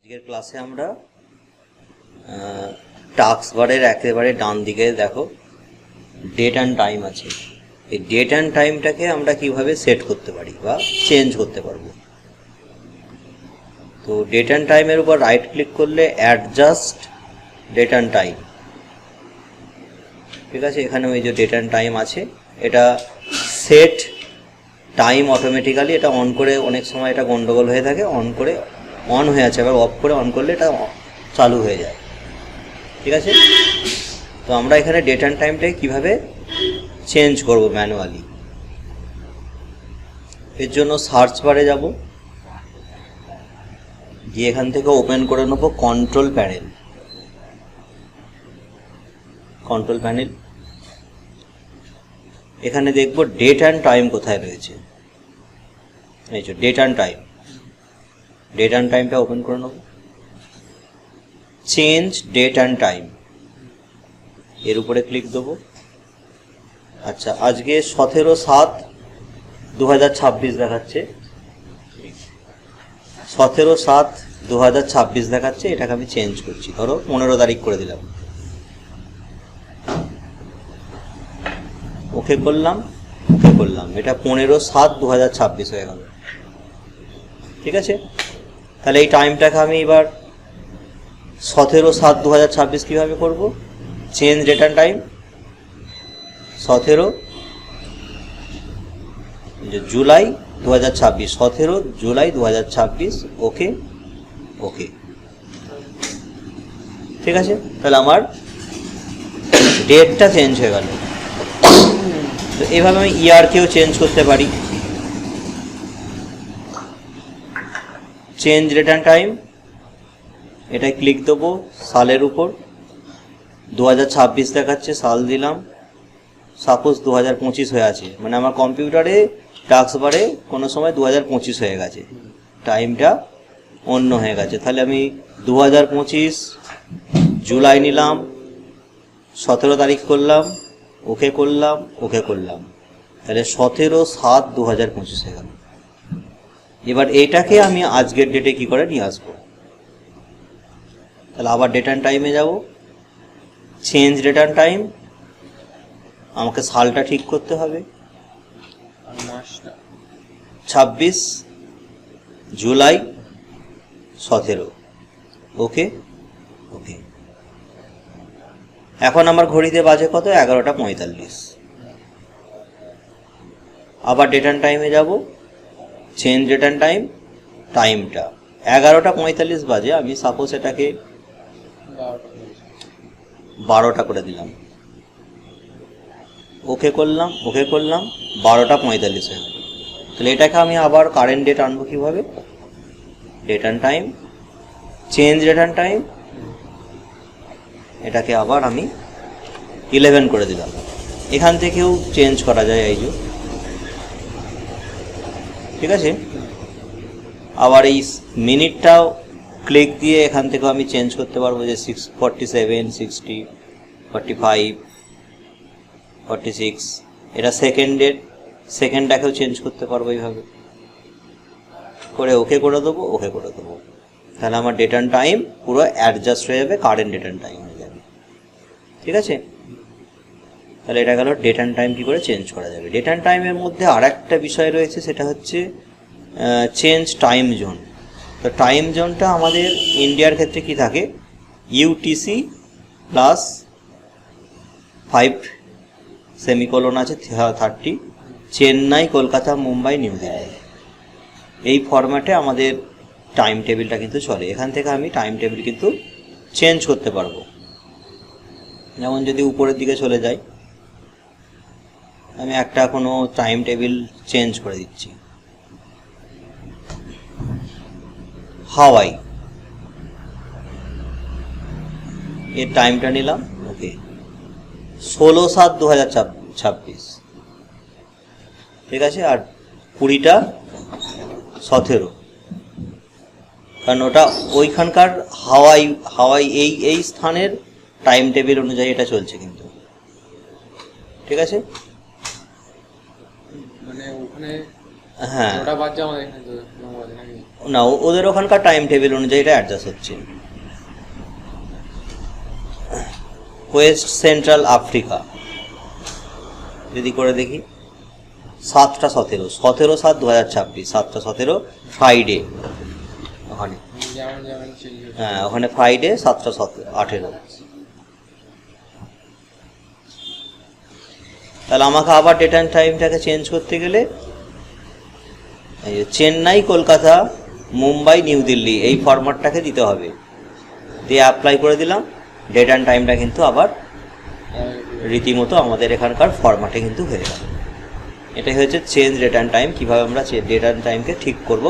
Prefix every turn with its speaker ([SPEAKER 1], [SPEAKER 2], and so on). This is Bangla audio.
[SPEAKER 1] আজকের ক্লাসে আমরা টাস্ক বারের একেবারে ডান দিকে দেখো ডেট অ্যান্ড টাইম আছে। এই ডেট অ্যান্ড টাইমটাকে আমরা কিভাবে সেট করতে পারি বা চেঞ্জ করতে পারবো। তো ডেট অ্যান্ড টাইমের উপর রাইট ক্লিক করলে অ্যাডজাস্ট ডেট অ্যান্ড টাইম, ঠিক আছে। এখানে ওই যে ডেট অ্যান্ড টাইম আছে, এটা সেট টাইম অটোমেটিক্যালি এটা অন করে, অনেক সময় এটা গন্ডগোল হয়ে থাকে, অন করে অন হয়ে আছে, এবার অফ করে অন করলে এটা চালু হয়ে যায়, ঠিক আছে। তো আমরা এখানে ডেট অ্যান্ড টাইমটাকে কীভাবে চেঞ্জ করব ম্যানুয়ালি, এর জন্য সার্চ বারে যাব, গিয়ে এখান থেকে ওপেন করে নেব কন্ট্রোল প্যানেল। কন্ট্রোল প্যানেল এখানে দেখব ডেট অ্যান্ড টাইম কোথায় রয়েছে, এই যে date and time. Date and টাইমটা ওপেন করে নেব, চেঞ্জ ডেট অ্যান্ড টাইম এর উপরে ক্লিক দেবো। আচ্ছা, আজকে 17/7/2026 দেখাচ্ছে, 17/7/2026 দেখাচ্ছে, এটাকে আমি চেঞ্জ করছি, ধরো 15 তারিখ করে দিলাম, ওকে করলাম, ওকে করলাম, এটা 15/7/2026 হয়ে গেল, ঠিক আছে। তাহলে এই টাইমটাকে আমি এবার 17/7/2026 কীভাবে করব, change date and time 17 July 2026, 17 July 2026, okay okay, ঠিক আছে। তাহলে আমার ডেটটা চেঞ্জ হয়ে গেল। তো এইভাবে আমি ইয়ারকেও চেঞ্জ করতে পারি, চেঞ্জ ডেট অ্যান্ড টাইম, এটাই ক্লিক দেবো, সালের উপর 2026 দেখাচ্ছে, সাল দিলাম, সাপোজ 2025 হয়ে আছে, মানে আমার কম্পিউটারে টাস্ক বারে কোনো সময় 2025 হয়ে গেছে, টাইমটা অন্য হয়ে গেছে। তাহলে আমি 2025 জুলাই নিলাম, 17 তারিখ করলাম, ওকে করলাম, ওকে করলাম, তাহলে 17/7/2025 হয়ে গেল। এবার এইটাকে আমি আজকের ডেটে কি করে নিয়ে আসবো, তাহলে আবার ডেট অ্যান্ড টাইমে যাব, চেঞ্জ ডেট অ্যান্ড টাইম, আমাকে সালটা ঠিক করতে হবে, 26 জুলাই 17, ওকে ওকে। এখন আমার ঘড়িতে বাজে কত, 11:45। আবার ডেট অ্যান্ড টাইমে যাব, চেঞ্জ ডেট অ্যান্ড টাইম, টাইমটা 11:45 বাজে, আমি সাপোজ এটাকে 12টা করে দিলাম, ওকে করলাম, ওকে করলাম, 12:45 হয়ে গেল। তাহলে এটাকে আমি আবার কারেন্ট ডেট আনবো কীভাবে, date and time, change date and time, এটাকে আবার আমি 11 করে দিলাম। এখান থেকেও চেঞ্জ করা যায়, এই যে, ঠিক আছে। আবার এই মিনিটটাও ক্লিক দিয়ে এখান থেকেও আমি চেঞ্জ করতে পারবো, যে 47, 60, 45, 46, এটা সেকেন্ডের, সেকেন্ডটাকেও চেঞ্জ করতে পারবো এইভাবে করে, ওকে করে দেবো, ওকে করে দেবো। তাহলে আমার ডেট অ্যান্ড টাইম পুরো অ্যাডজাস্ট হয়ে যাবে, কারেন্ট ডেট অ্যান্ড টাইম হয়ে যাবে, ঠিক আছে। তাহলে এটা গেল ডেট অ্যান্ড টাইম কী করে চেঞ্জ করা যাবে। ডেট অ্যান্ড টাইমের মধ্যে আর একটা বিষয় রয়েছে, সেটা হচ্ছে চেঞ্জ টাইম জোন। তো টাইম জোনটা আমাদের ইন্ডিয়ার ক্ষেত্রে কি থাকে, UTC +5 সেমিকোলন আছে 30, চেন্নাই, কলকাতা, মুম্বাই, নিউ দিল্লি, এই ফরম্যাটে আমাদের টাইম টেবিলটা কিন্তু চলে। এখান থেকে আমি টাইম টেবিল কিন্তু চেঞ্জ করতে পারবো। যেমন যদি উপরের দিকে চলে যাই, আমি একটা কোনো টাইম টেবিল চেঞ্জ করে দিচ্ছি, হাওয়াই, এর টাইমটা নিলাম, ওকে, 16/7/2026, ঠিক আছে। আর 20টা 17, কারণ ওটা ওইখানকার হাওয়াই এই স্থানের টাইম টেবিল অনুযায়ী এটা চলছে কিন্তু, ঠিক আছে। মানে ওখানে হ্যাঁ, না, ওদের ওখানকার টাইম টেবিল অনুযায়ী এটা অ্যাডজাস্ট হচ্ছে। ওয়েস্ট সেন্ট্রাল আফ্রিকা যদি করে দেখি, 7:17, 17/7/2026, 7:17 ফ্রাইডে ওখানে। হ্যাঁ, ওখানে ফ্রাইডে 7:18। তাহলে আমাকে আবার ডেট অ্যান্ড টাইমটাকে চেঞ্জ করতে গেলে এই যে চেন্নাই, কলকাতা, মুম্বাই, নিউ দিল্লি এই ফরম্যাটটাকে দিতে হবে, দিয়ে অ্যাপ্লাই করে দিলাম। ডেট অ্যান্ড টাইমটা কিন্তু আবার রীতিমতো আমাদের এখানকার ফরম্যাটে কিন্তু হয়ে গেল। এটাই হচ্ছে চেঞ্জ ডেট অ্যান্ড টাইম। কীভাবে আমরা ডেট অ্যান্ড টাইমকে ঠিক করব